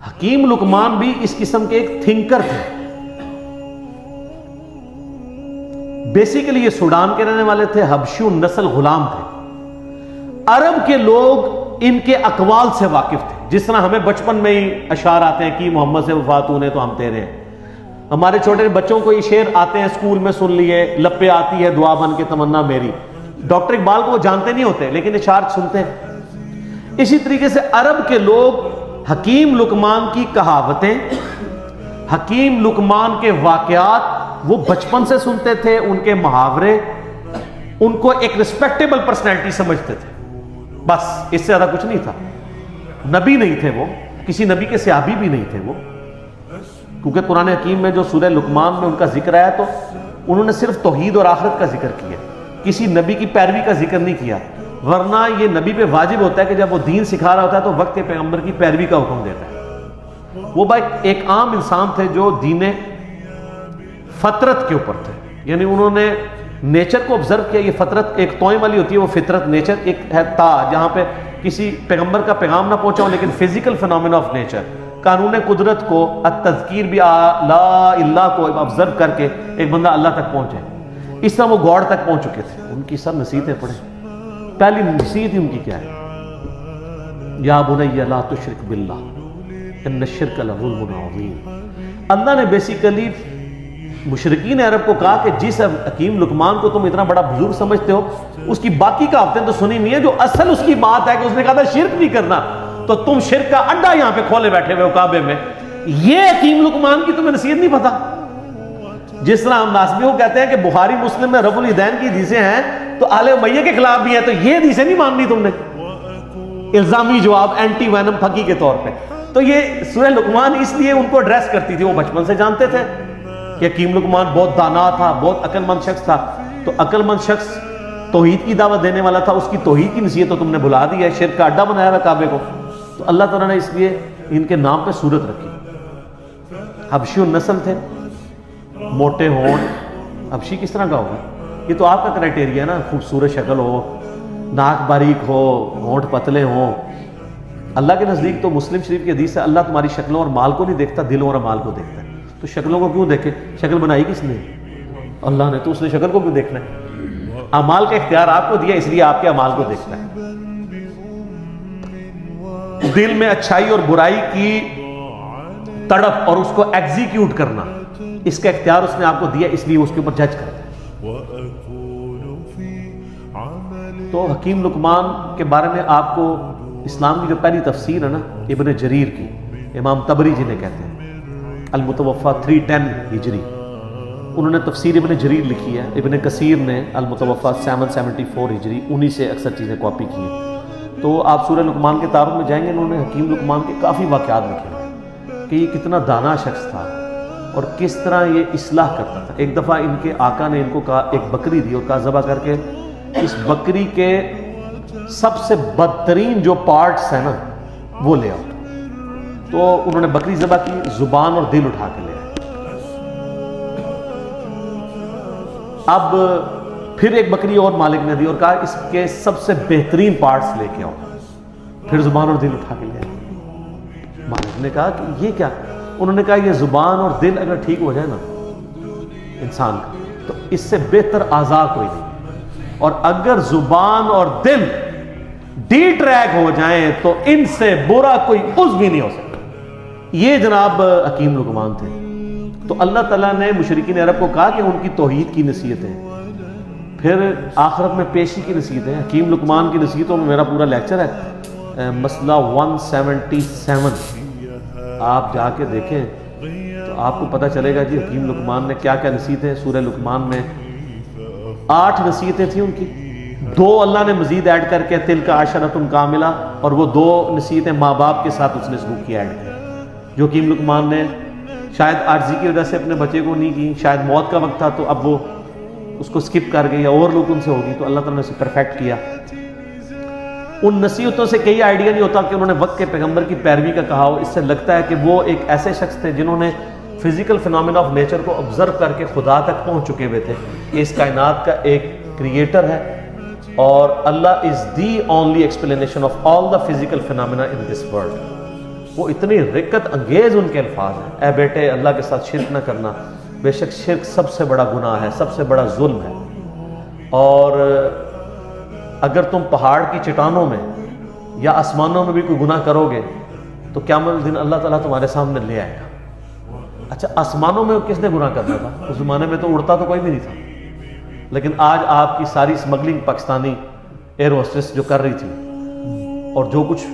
حکیم لقمان بھی اس قسم کے ایک تھنکر تھے. بیسیکلی یہ سوڈان کے رہنے والے تھے, حبشی نسل غلام تھے. عرب کے لوگ ان کے اقوال سے واقف تھے. جس طرح ہمیں بچپن میں ہی اشعار آتے ہیں کہ محمد سے وفات ہونے تو ہم تیرے ہیں. ہمارے چھوٹے بچوں کو یہ شعر آتے ہیں, اسکول میں سن لیے, لپے آتی ہے دعا بن کے تمنا میری. ڈاکٹر اقبال کو وہ جانتے نہیں ہوتے لیکن اشعار سنتے ہیں. اسی طریقے سے عرب کے لوگ حکیم لقمان کی کہاوتیں, حکیم لقمان کے واقعات وہ بچپن سے سنتے تھے. ان کے محاورے ان کو ایک ریسپیکٹیبل پرسنالٹی سمجھتے تھے. بس اس سے زیادہ کچھ نہیں تھا. نبی نہیں تھے وہ, کسی نبی کے صحابی بھی نہیں تھے وہ, کیونکہ قرآن حکیم میں جو سورہ لقمان میں ان کا ذکر آیا تو انہوں نے صرف توحید اور آخرت کا ذکر کیا, کسی نبی کی پیروی کا ذکر نہیں کیا. ورنہ یہ نبی پہ واجب ہوتا ہے کہ جب وہ دین سکھا رہا ہوتا ہے تو وقت پیغمبر کی پیروی کا حکم دیتا ہے. وہ بھائی ایک عام انسان تھے جو دین فطرت کے اوپر تھے, یعنی انہوں نے نیچر کو آبزرو کیا. یہ فطرت ایک توئیں والی ہوتی ہے, وہ فطرت نیچر ایک ہے تا جہاں پہ کسی پیغمبر کا پیغام نہ پہنچا ہو, لیکن فزیکل فینومینا آف نیچر, قانون قدرت کو, التذکیر بھی لا الہ کو آبزرو کر کے ایک بندہ اللہ تک پہنچے. اس طرح وہ گاڈ تک پہنچ چکے تھے. ان کی سب نصیحتیں پڑھیں. پہلی نصیحت ہی ان کی کیا ہے؟ یا بنی لا تشرک باللہ ان الشرک لظلم عظیم. اللہ نے بیسیکلی مشرکین عرب کو کہا کہ جس حکیم لقمان کو تم اتنا بڑا بزرگ سمجھتے ہو, اس کی باقی کہاوتیں تو سنی نہیں ہے. جو اصل اس کی بات ہے کہ اس نے کہا تھا شرک نہیں کرنا, تو تم شرک کا اڈا یہاں پہ کھولے بیٹھے ہوئے ہو کعبے میں. یہ حکیم لقمان کی تمہیں نصیحت نہیں پتا. جس طرح ہم ناسبی کو کہتے ہیں کہ بخاری مسلم میں رفع الیدین کی حدیثیں ہیں تو آل امیہ کے خلاف بھی ہے, تو یہ حدیثیں نہیں ماننی تم نے. الزامی جواب, اینٹی وینم پھکی کے طور پہ. تو یہ سورہ لقمان اس لیے ان کو ایڈریس کرتی تھی. وہ بچپن سے جانتے تھے کہ حکیم لقمان بہت دانا تھا, بہت عقل مند شخص تھا. تو عقل مند شخص توحید کی دعوت دینے والا تھا, اس کی توحید کی نصیحت تو تم نے بلا دی ہے, شرک کا اڈا بنایا ہوا کعبے کو. تو اللہ تعالیٰ نے اس لیے ان کے نام پہ صورت رکھی. حبشی النسل تھے, موٹے ہونٹ. حبشی کس طرح کا ہوگا؟ یہ تو آپ کا کرائٹیریا ہے نا, خوبصورت شکل ہو, ناک باریک ہو, ہونٹ پتلے ہوں. اللہ کے نزدیک تو مسلم شریف کی حدیث ہے اللہ تمہاری شکلوں اور مال کو نہیں دیکھتا, دلوں اور مال کو دیکھتا ہے. تو شکلوں کو کیوں دیکھے؟ شکل بنائی کس نے؟ اللہ نے. تو اس نے شکل کو کیوں دیکھنا ہے؟ اعمال کا اختیار آپ کو دیا, اس لیے آپ کے اعمال کو دیکھتا ہے. دل میں اچھائی اور برائی کی تڑپ اور اس کو ایگزیکیوٹ کرنا, اس کا اختیار اس نے آپ کو دیا, اس لیے اس کے اوپر جج کرتا ہے. تو حکیم لقمان کے بارے میں آپ کو اسلام کی جو پہلی تفسیر ہے نا ابن جریر کی, امام طبری جنہیں کہتے ہیں, المتوفا 310 ہجری, انہوں نے تفسیر ابن جریر لکھی ہے. ابن کثیر نے المتوفا 774 ہجری, انہی سے اکثر چیزیں کاپی کی ہیں. تو آپ سورہ لقمان کے تعارف میں جائیں گے, انہوں نے حکیم لقمان کے کافی واقعات لکھے ہیں کہ یہ کتنا دانا شخص تھا اور کس طرح یہ اصلاح کرتا تھا. ایک دفعہ ان کے آقا نے ان کو کہا, ایک بکری دی اور کہا ذبح کر کے اس بکری کے سب سے بدترین جو پارٹس ہیں نا وہ لے آؤ. تو انہوں نے بکری ذبح کی, زبان اور دل اٹھا کے لے آئے. اب پھر ایک بکری اور مالک نے دی اور کہا اس کے سب سے بہترین پارٹس لے کے آؤ. پھر زبان اور دل اٹھا کے لے آئے. مالک نے کہا کہ یہ کیا؟ انہوں نے کہا یہ زبان اور دل اگر ٹھیک ہو جائے نا انسان کا تو اس سے بہتر اعضاء کوئی نہیں, اور اگر زبان اور دل ڈی ٹریک ہو جائیں تو ان سے برا کوئی عضو بھی نہیں ہو سکتا. یہ جناب حکیم لقمان تھے. تو اللہ تعالیٰ نے مشرکین عرب کو کہا کہ ان کی توحید کی نصیحتیں, پھر آخرت میں پیشی کی نصیحتیں. حکیم لقمان کی نصیحتوں میں میرا پورا لیکچر ہے, مسئلہ 177, آپ جا کے دیکھیں تو آپ کو پتہ چلے گا جی حکیم لقمان نے کیا کیا نصیحتیں. سورہ لقمان میں 8 نصیحتیں تھیں ان کی, 2 اللہ نے مزید ایڈ کر کے تلک عشرۃ کاملہ, اور وہ 2 نصیحتیں ماں باپ کے ساتھ اس نے سلوک کی ایڈ کی, جو حکیم لقمان نے شاید عاجزی کی وجہ سے اپنے بچے کو نہیں کی, شاید موت کا وقت تھا تو اب وہ اس کو سکپ کر گئی, یا اور لوگ ان سے ہوگی, تو اللہ تعالیٰ نے اسے پرفیکٹ کیا. ان نصیحتوں سے کئی آئیڈیا نہیں ہوتا کہ انہوں نے وقت کے پیغمبر کی پیروی کا کہا ہو. اس سے لگتا ہے کہ وہ ایک ایسے شخص تھے جنہوں نے فزیکل فینومینا آف نیچر کو آبزرو کر کے خدا تک پہنچ چکے ہوئے تھے کہ اس کائنات کا ایک کریٹر ہے, اور Allah is the only explanation of all the physical phenomena in this world. وہ اتنی رقت انگیز ان کے الفاظ ہیں، اے بیٹے اللہ کے ساتھ شرک نہ کرنا، بے شک شرک سب سے بڑا گناہ ہے، سب سے بڑا ظلم ہے، اور اگر تم پہاڑ کی چٹانوں میں یا آسمانوں میں بھی کوئی گناہ کرو گے تو قیامت دن اللہ تعالیٰ تمہارے سامنے لے آئے گا۔ اچھا، آسمانوں میں کس نے گناہ کرنا تھا؟ اس زمانے میں تو اڑتا تو کوئی بھی نہیں تھا، لیکن آج آپ کی ساری اسمگلنگ پاکستانی ایئر ہوسٹس جو کر رہی تھی اور جو کچھ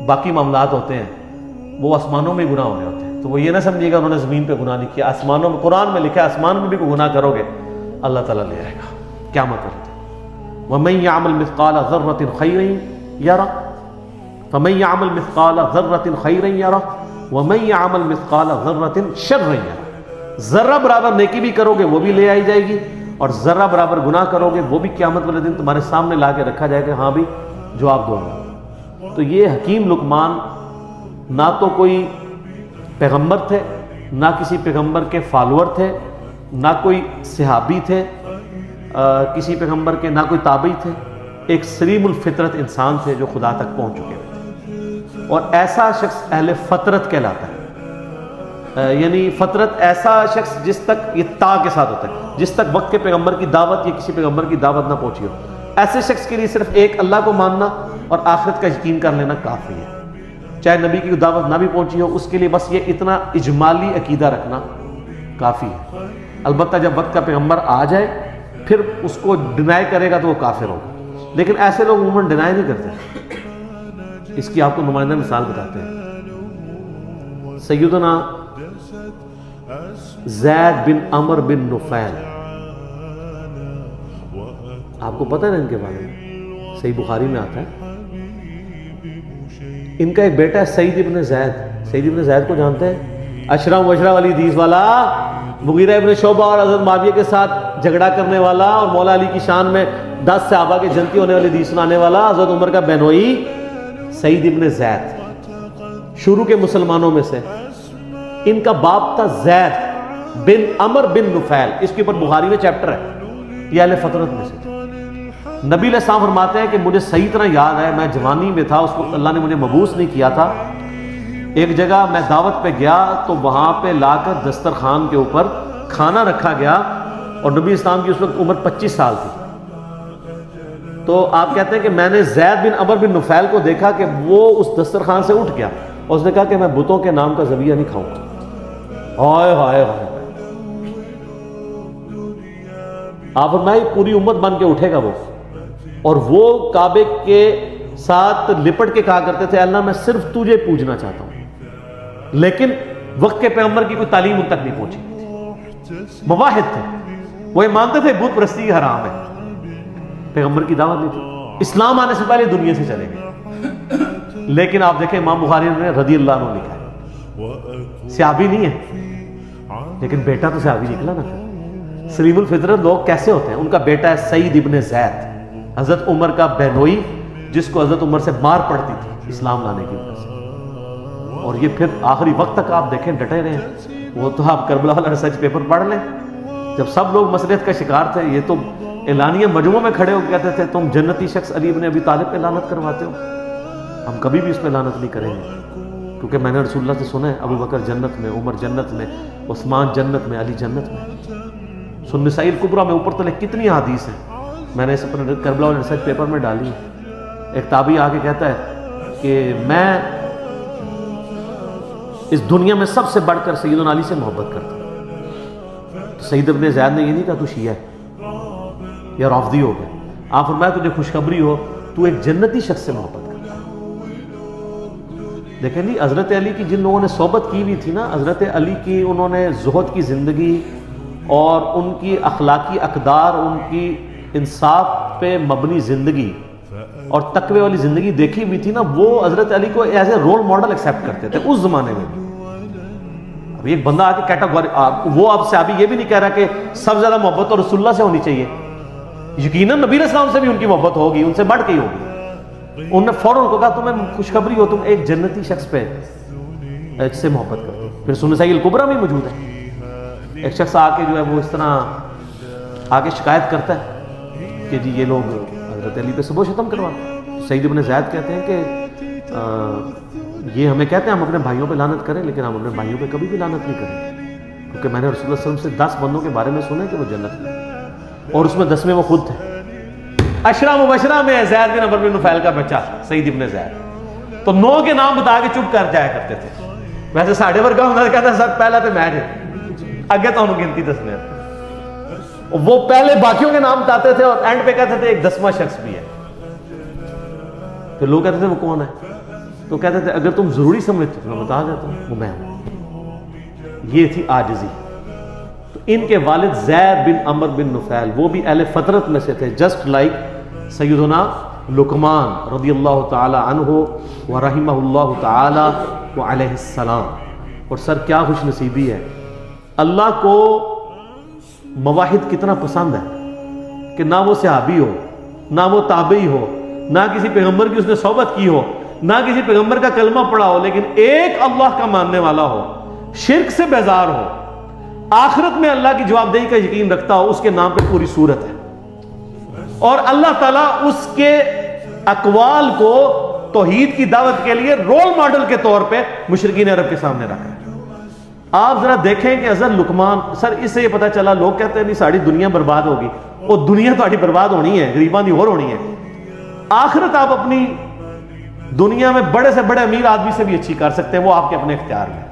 باقی معاملات ہوتے ہیں وہ آسمانوں میں گناہ ہو رہے ہوتے ہیں، تو وہ یہ نہ سمجھیے گا انہوں نے زمین پہ گناہ نہیں کیا، آسمانوں میں، قرآن میں لکھا ہے آسمان میں بھی کوئی گناہ کرو گے اللہ تعالیٰ لے آئے گا قیامت والے دن۔ وَمَن يَعْمَلْ مِثْقَالَ ذَرَّةٍ خَيْرًا يَرَهُ فَمَن يَعْمَلْ مِثْقَالَ ذَرَّةٍ خَيْرًا يَرَهُ وَمَن يَعْمَلْ مِثْقَالَ ذَرَّةٍ شَرًّا يَرَهُ۔ ذرہ برابر نیکی بھی کرو گے وہ بھی لے آئی جائے گی، اور ذرہ برابر گناہ کرو گے وہ بھی قیامت والے دن تمہارے سامنے لا کے رکھا جائے گا، ہاں بھی جواب دو گے۔ تو یہ حکیم لقمان نہ تو کوئی پیغمبر تھے، نہ کسی پیغمبر کے فالوور تھے، نہ کوئی صحابی تھے کسی پیغمبر کے، نہ کوئی تابعی تھے، ایک سلیم الفطرت انسان تھے جو خدا تک پہنچ چکے تھے، اور ایسا شخص اہل فطرت کہلاتا ہے، یعنی فطرت ایسا شخص جس تک، یہ تا کے ساتھ ہوتا ہے، جس تک وقت کے پیغمبر کی دعوت یا کسی پیغمبر کی دعوت نہ پہنچی ہو، ایسے شخص کے لیے صرف ایک اللہ کو ماننا اور آخرت کا یقین کر لینا کافی ہے، چاہے نبی کی دعوت نہ بھی پہنچی ہو، اس کے لیے بس یہ اتنا اجمالی عقیدہ رکھنا کافی ہے۔ البتہ جب وقت کا پیغمبر آ جائے پھر اس کو ڈینائی کرے گا تو وہ کافر ہوگا، لیکن ایسے لوگ عموماً ڈینائی نہیں کرتے۔ اس کی آپ کو نمائندہ مثال بتاتے ہیں، سیدنا زید بن عمر بن نفیل، آپ کو پتہ ہے نا ان کے بارے میں، صحیح بخاری میں آتا ہے، ان کا ایک بیٹا ہے سعید ابن زید۔ سعید ابن زید کو جانتے ہیں؟ اشرا مبشرہ والی حدیث والا، مغیرہ ابن شعبہ اور حضرت معاویہ کے ساتھ جھگڑا کرنے والا، اور مولا علی کی شان میں 10 صحابہ کے جنتی ہونے والی حدیث سنانے والا، حضرت عمر کا بہنوئی سعید ابن زید، شروع کے مسلمانوں میں سے۔ ان کا باپ تھا زید بن عمر بن نفیل، اس کے اوپر بخاری میں چیپٹر ہے، یہ اہل فطرت میں سے تھے۔ نبی علیہ السلام فرماتے ہیں کہ مجھے صحیح طرح یاد ہے، میں جوانی میں تھا، اس وقت اللہ نے مجھے مبعوث نہیں کیا تھا، ایک جگہ میں دعوت پہ گیا تو وہاں پہ لا کر دسترخوان کے اوپر کھانا رکھا گیا، اور نبی اسلام کی اس وقت عمر 25 سال تھی، تو آپ کہتے ہیں کہ میں نے زید بن عمر بن نفیل کو دیکھا کہ وہ اس دسترخوان سے اٹھ گیا، اور اس نے کہا کہ میں بتوں کے نام کا ذبیحہ نہیں کھاؤں گا۔ ہائے ہائے ہائے، آپ فرمائے پوری امت بن کے اٹھے گا وہ، اور وہ کعبے کے ساتھ لپٹ کے کہا کرتے تھے اللہ میں صرف تجھے پوجنا چاہتا ہوں، لیکن وقت کے پیغمبر کی کوئی تعلیم ان تک نہیں پہنچی، مواحد تھے، وہ یہ مانتے تھے بت پرستی حرام ہے، پیغمبر کی دعوت نہیں تھی، اسلام آنے سے پہلے دنیا سے چلے گئے۔ لیکن آپ دیکھیں امام بخاری نے رضی اللہ عنہ لکھا ہے، صحابی نہیں ہے لیکن بیٹا تو صحابی نکلا نا۔ سلیم الفطرت لوگ کیسے ہوتے ہیں؟ ان کا بیٹا ہے سعید ابن زید، حضرت عمر کا بہنوئی، جس کو حضرت عمر سے مار پڑتی تھی اسلام لانے کی وجہ سے، اور یہ پھر آخری وقت تک آپ دیکھیں ڈٹے رہے ہیں۔ وہ تو آپ کربلا والا ریسرچ پیپر پڑھ لیں، جب سب لوگ مسئلے کا شکار تھے، یہ تو اعلانیہ مجموعوں میں کھڑے ہو کے کہتے تھے تم جنتی شخص علی ابن ابی طالب پہ لعنت کرواتے ہو، ہم کبھی بھی اس پہ لعنت نہیں کریں گے، کیونکہ میں نے رسول اللہ سے سنا ہے ابو بکر جنت میں، عمر جنت میں، عثمان جنت میں، علی جنت میں۔ سنن نسائی الکبریٰ میں اوپر تلے کتنی حدیث ہیں، میں نے اس اپنے کربلا والے ریسرچ پیپر میں ڈالی ہے۔ ایک تابعی آ کے کہتا ہے کہ میں اس دنیا میں سب سے بڑھ کر سیدنا علی سے محبت کرتا ہوں۔ سعید ابن زید نے یہ نہیں کہا تو شیعہ ہے یا رافضی ہو گیا، آپ فرمایا تجھے خوشخبری ہو تو ایک جنتی شخص سے محبت کرتا ہے۔ دیکھیں جی حضرت علی کی جن لوگوں نے صحبت کی ہوئی تھی نا، حضرت علی کی انہوں نے زہد کی زندگی اور ان کی اخلاقی اقدار، ان کی انصاف پہ مبنی زندگی اور تقوی والی زندگی دیکھی ہوئی تھی نا، وہ حضرت علی کو as a role model accept کرتے تھے اس زمانے میں بھی۔ اب ایک بندہ آ کے کیٹاگوری، وہ اب سے ابھی یہ بھی نہیں کہہ رہا کہ سب سے زیادہ محبت تو رسول اللہ سے ہونی چاہیے، یقیناً نبی علیہ السلام سے بھی ان کی محبت ہوگی، ان سے بڑھ کے ہی ہوگی۔ انہوں نے فوراً کو کہا تمہیں خوشخبری ہو، تم ایک جنتی شخص پہ سے محبت کرتے ہو۔ پھر سنن نسائی الکبریٰ میں موجود ہے، ایک شخص آ کے جو ہے وہ اس طرح آ کے شکایت کرتا ہے کہ جی یہ لوگ حضرت علی پہ سب و شتم کرواتے ہیں۔ سعید ابن زید کہتے ہیں کہ یہ ہمیں کہتے ہیں ہم اپنے بھائیوں پہ لعنت کریں، لیکن ہم اپنے بھائیوں پہ کبھی بھی لعنت نہیں کریں، کیونکہ میں نے رسول اللہ صلی اللہ علیہ وسلم سے 10 بندوں کے بارے میں سنا ہے کہ وہ جنت میں، اور اس میں 10ویں وہ خود تھے۔ عشرہ مبشرہ میں زید بن عمرو بن نفیل کا بچہ سعید ابن زید، تو 9 کے نام بتا کے چپ کر جایا کرتے تھے۔ ویسے ساڑھے ورگا ہونا کہتا سر پہلا تو میں جی اگے تو انہوں گنتی دسنے، وہ پہلے باقیوں کے نام بتاتے تھے اور اینڈ پہ کہتے تھے ایک 10واں شخص بھی ہے۔ تو لوگ کہتے تھے وہ کون ہے؟ تو کہتے تھے اگر تم ضروری سمجھتے تو میں بتا دیتا ہوں وہ میں ہوں۔ یہ تھی عاجزی۔ تو ان کے والد زید بن عمرو بن نفیل وہ بھی اہل فطرت میں سے تھے، جسٹ لائک سیدنا لقمان رضی اللہ تعالی عنہ ورحمہ اللہ تعالی وعلیہ السلام۔ اور سر کیا خوش نصیبی ہے، اللہ کو مواحد کتنا پسند ہے کہ نہ وہ صحابی ہو، نہ وہ تابعی ہو، نہ کسی پیغمبر کی اس نے صحبت کی ہو، نہ کسی پیغمبر کا کلمہ پڑھا ہو، لیکن ایک اللہ کا ماننے والا ہو، شرک سے بیزار ہو، آخرت میں اللہ کی جواب دہی کا یقین رکھتا ہو، اس کے نام پہ پوری سورت ہے۔ اور اللہ تعالیٰ اس کے اقوال کو توحید کی دعوت کے لیے رول ماڈل کے طور پہ مشرکین عرب کے سامنے رکھا ہے۔ آپ ذرا دیکھیں کہ حضرت لقمان، سر اس سے یہ پتا چلا لوگ کہتے ہیں نہیں ساری دنیا برباد ہوگی، وہ دنیا تو برباد ہونی ہے، غریباں دی اور ہونی ہے، آخرت آپ اپنی دنیا میں بڑے سے بڑے امیر آدمی سے بھی اچھی کر سکتے ہیں، وہ آپ کے اپنے اختیار میں۔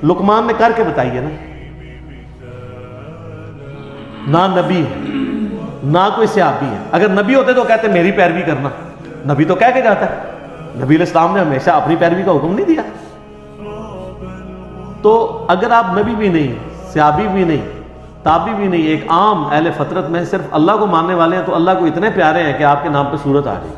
لقمان نے کر کے بتائیے نا، نہ نبی ہے نہ کوئی صحابی ہے، اگر نبی ہوتے تو کہتے میری پیروی کرنا، نبی تو کہہ کے جاتا ہے، نبی علیہ السلام نے ہمیشہ اپنی پیروی کا حکم نہیں دیا۔ تو اگر آپ نبی بھی نہیں، صحابی بھی نہیں، تابعی بھی نہیں، ایک عام اہل فطرت میں صرف اللہ کو ماننے والے ہیں، تو اللہ کو اتنے پیارے ہیں کہ آپ کے نام پہ سورت آ جائے۔